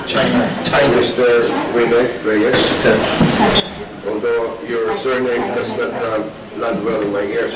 China. Mr. Reyes. Although your surname does not land well in my ears.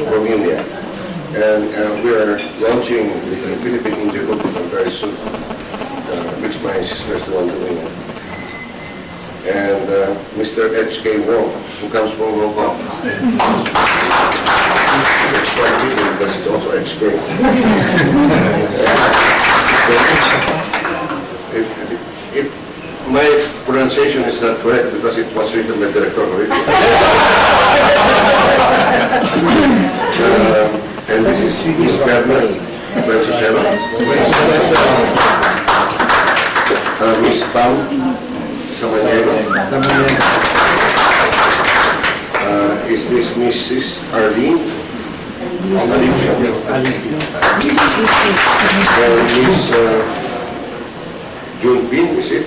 From India. And we are launching the Philippine India book very soon. Which my sister is the one doing it. And Mr. H.K. Wong, who comes from Hong Kong. It's quite different because it's also H.K. If my pronunciation is not correct because it was written by Director already. And this is Miss Berman, Venezuela. Miss Pam Samaniego. Is this Mrs. Arlene? Miss June Bin, is it?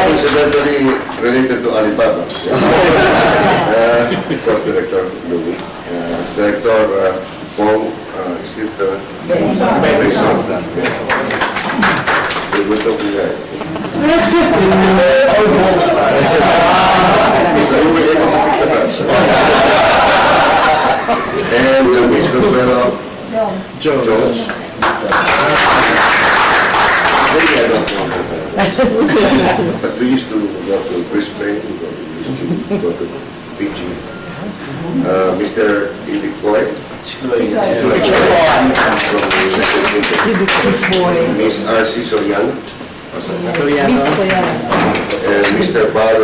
Incidentally related to Alibaba. Course Director Louis. Director Pong, is it Besson? We were talking there. And Miss Consuelo Jones. Maybe I don't know. But we used to go to Brisbane, we used to go to Fiji. Mr. Ibig Boy. Miss R.C. Soriano. And Mr. Bal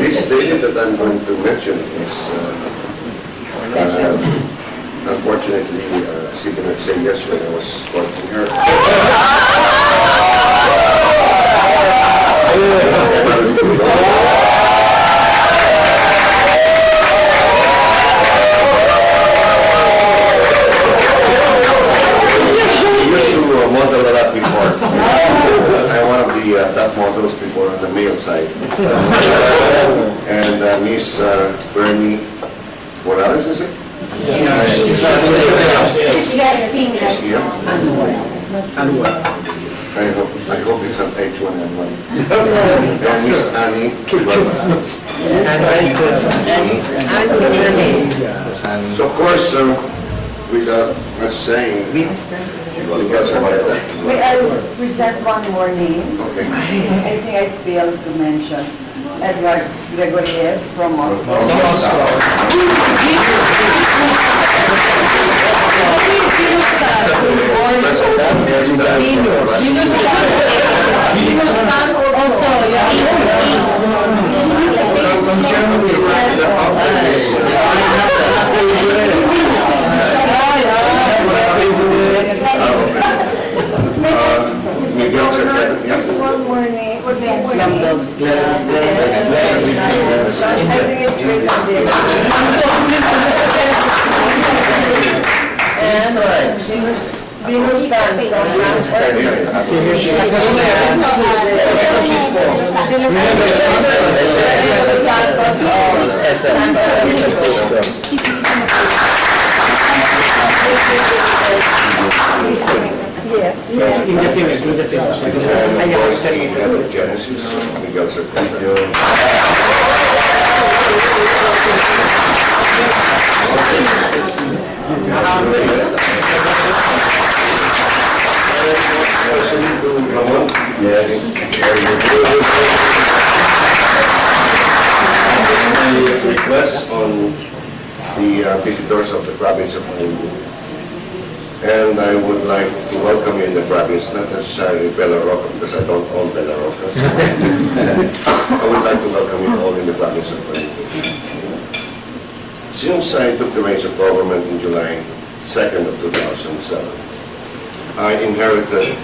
this lady that I'm going to mention is unfortunately she did not say yes when I was courting her. Model a lot before. I'm one of the top models before on the male side. And Miss Bernie Morales, is it? She's here. I hope it's an H1N1. And Miss Annie. So of course, without much saying, May I present one more name? okay. I think I failed to mention Edward Gregoriev from Moscow. One more name. I think it's written there. And Venus Yes. In the finish, in the finish. And of course, the head of Genesis, Miguel Serpenta. Yes. My request on the visitors of the province of Manila. And I would like to welcome you in the province, not necessarily Bella Roca, because I don't own Bella Roca. I would like to welcome you all in the province of Manila. Since I took the reins of government in July 2nd of 2007. I inherited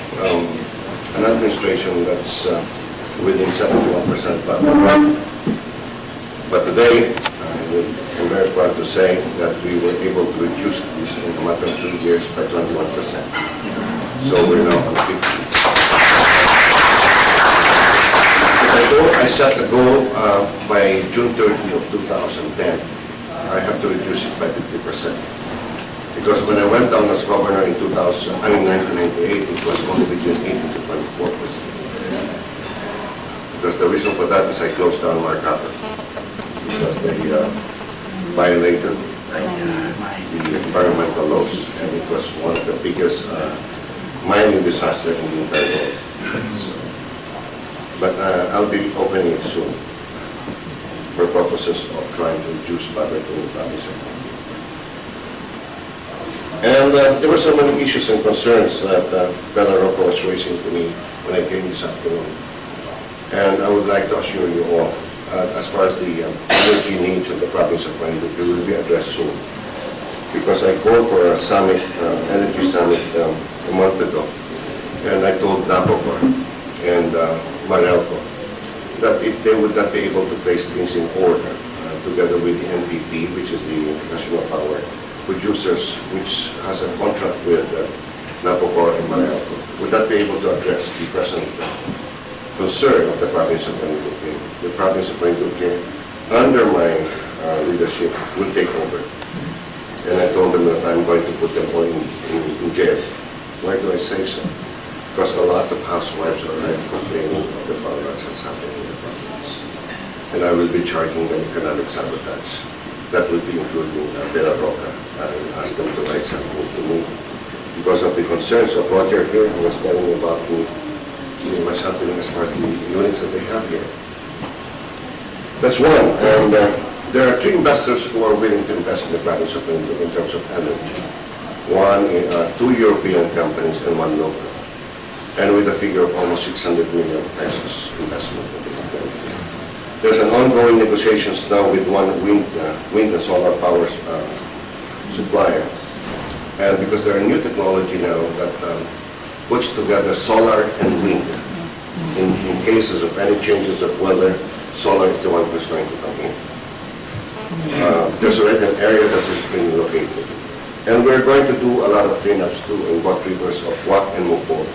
an administration that's within 71% budget. But today, I'm very proud to say that we were able to reduce this in a matter of 2 years by 21%. So we're now on 50. I set a goal by June 30 of 2010. I have to reduce it by 50%. Because when I went down as governor in 1998, it was only between 80 to 24%. Because the reason for that is I closed down Mark Harper. Because they violated the environmental laws, and it was one of the biggest mining disaster in the entire world. So, but I'll be opening it soon for purposes of trying to reduce poverty in the province. And there were so many issues and concerns that Bella Rocca was raising to me when I came this afternoon. And I would like to assure you all, as far as the energy needs of the province of Marinduque, will be addressed soon. Because I called for a summit, energy summit a month ago, and I told Napocor and Marelco that if they would not be able to place things in order, together with the NPP, which is the National Power Producers, which has a contract with Napocor and Marelco, would not be able to address the present concern of the province of Marinduque. The province of Marinduque, under my leadership, will take over. And I told them that I'm going to put them all in jail. Why do I say so? Because a lot of housewives are already complaining of the violence that's happening in the province. And I will be charging them economic sabotage. That will be including Bella Rocca. I will ask them to write something to me. Because of the concerns of Roger here, who was telling me about what's happening as far as the units that they have here. That's one. And there are 3 investors who are willing to invest in the province of Marinduque in terms of energy. One, 2 European companies and 1 local. And with a figure of almost 600 million pesos investment in the country. There's an ongoing negotiations now with one wind and solar power supplier. And because there are new technology now that puts together solar and wind. In cases of any changes of weather, solar is the one who's going to come in. There's already an area that is being located. And we're going to do a lot of cleanups too in both rivers of Huac and Mupol,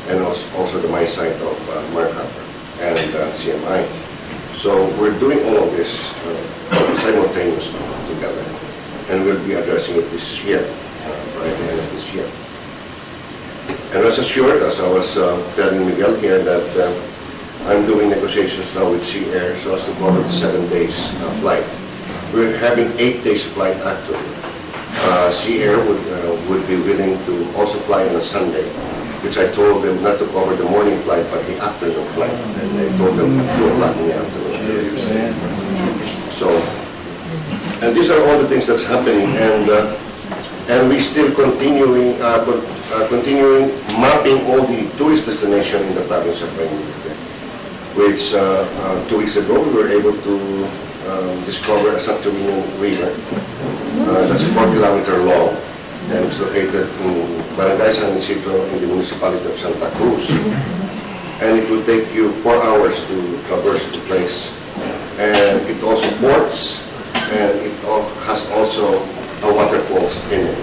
and also the mine site of Mark Harper and CMI. So we're doing all of this simultaneously together, and we'll be addressing it this year, by the end of this year. And rest assured, as I was telling Miguel here, that I'm doing negotiations now with Sea Air so as to cover the 7 days flight. We're having 8 days flight actually. Sea Air would be willing to also fly on a Sunday, which I told them not to cover the morning flight, but the afternoon flight. And I told them 2 o'clock in the afternoon. So, and these are all the things that's happening, and we still continuing mapping all the tourist destinations in the province of Marinduque, which 2 weeks ago we were able to discover a subterranean river that's 4 kilometers long, and it's located in Barangay San Isidro in the municipality of Santa Cruz. And it will take you 4 hours to traverse the place. And it also ports, and it has also a waterfalls in it.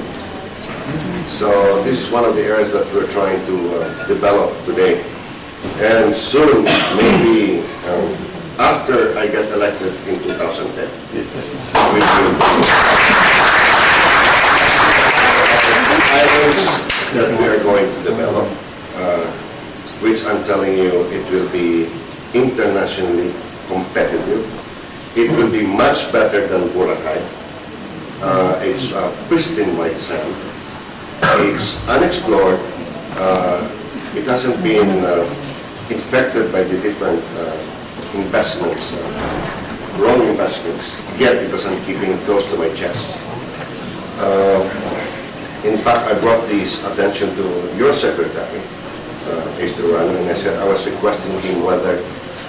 So this is one of the areas that we're trying to develop today. And soon, maybe after I get elected in 2010, islands that we are going to develop, which I'm telling you, it will be internationally competitive. It will be much better than Boracay. It's pristine white sand. It's unexplored. It hasn't been infected by the different investments, wrong investments, yet, because I'm keeping it close to my chest. In fact, I brought this attention to your secretary, Esturano, and I said I was requesting him whether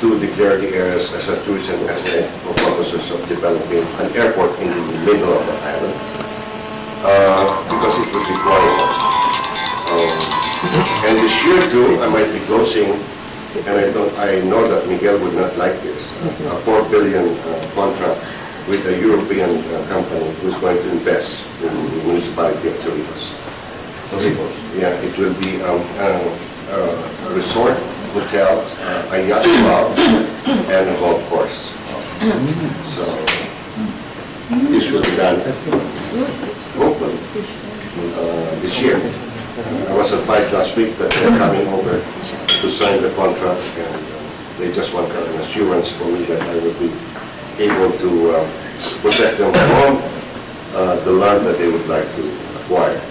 to declare the areas as a tourism estate for purposes of developing an airport in the middle of the island. because it would require that. And this year too, I might be closing, and I know that Miguel would not like this, a 4 billion contract with a European company who's going to invest in the municipality of Torrijos. Yeah, it will be a resort, hotel, a yacht club, and a golf course. So this will be done, hopefully, this year. I was advised last week that they're coming over to sign the contract, and they just want an assurance from me that I will be able to protect them from the land that they would like to acquire.